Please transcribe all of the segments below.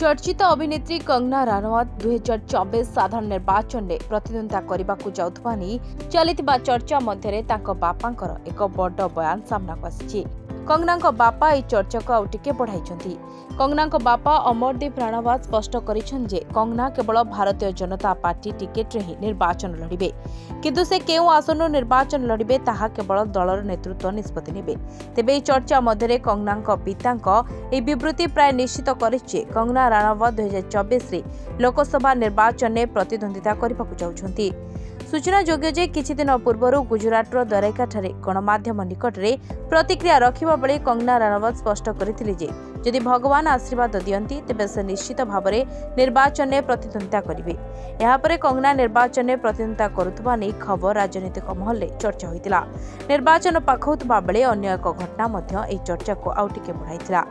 चर्चित अभिनेत्री कंगना रनौत 2024 साधारण निर्वाचन में प्रतिद्वंदिता करने को जाउथबा नहीं चलिथिबा चर्चा मध्यरे तांको बापांकर एक बड़ बयान सामना को आसी। कंगना बापा यह चर्चा को आउ टिके बढ़ाई। कंगना बापा अमरदीप राणावत स्पष्ट करिछन जे कंगना केवल भारतीय जनता पार्टी टिकेट रे ही निर्वाचन लड़िबे, किंतु से केउ आसन निर्वाचन लड़िबे ताहा केवल दलर नेतृत्व निष्पत्ति नेबे। तेबे चर्चा मध्यरे कंगना पितांक ए विवृत्ति प्राय निश्चित करिछे कंगना राणावत 2024 रे लोकसभा निर्वाचन में प्रतिद्वंदिता करबाकू जाउछंती। सूचना योग्य जे किछि दिन पूर्व गुजरातर द्वारका गणमाध्यम निकट में प्रतिक्रिया रखिबा बेले कंगना राणावत स्पष्ट करथिले जे यदि भगवान आशीर्वाद दियंती तेबे से निश्चित भाव में निर्वाचन में प्रतिद्वंदिता करिवे। एहा परे कंगना निर्वाचन में प्रतिद्वंदिता करुथबा नै खबर राजनीतिक महल में चर्चा होइतिला। निर्वाचन पाखौथबा बेले अन्य एक घटना मध्य एही चर्चा को आउ टिके बढ़ाइतिला।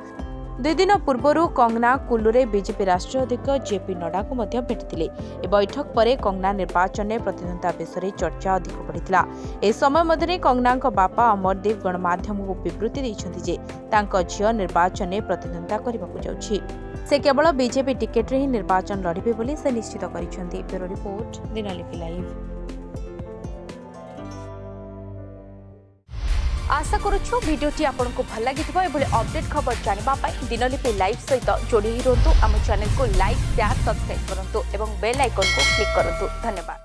2 दिन पूर्व कंगना कुल्लूरे बीजेपी राष्ट्रीय अध्यक्ष जेपी नड्डा को भेटिथिले। ए बैठक पर कंगना निर्वाचन में प्रतिद्वंदिता विषय चर्चा अधिक बढ़िथिला। ए समय मध्य कंगना बापा अमरदीप गणमाध्यम को विवृत्ति दैछन्ति जे तांको झियो निर्वाचन में प्रतिद्वंदिता करबाकू जाउछि। से केवल बीजेपी टिकेट रे ही निर्वाचन लड़िबे बोली से निश्चित करिसन्ति। Bureau report, Dinalipi live. आशा करूछु वीडियोटी आपको भल लगी अपडेट खबर जानापी दिनलिपि लाइव सहित जोड़ी रुहतु। आम चैनल को लाइक शेयर सब्सक्राइब करूँ और बेल आइकन को क्लिक करूँ। धन्यवाद।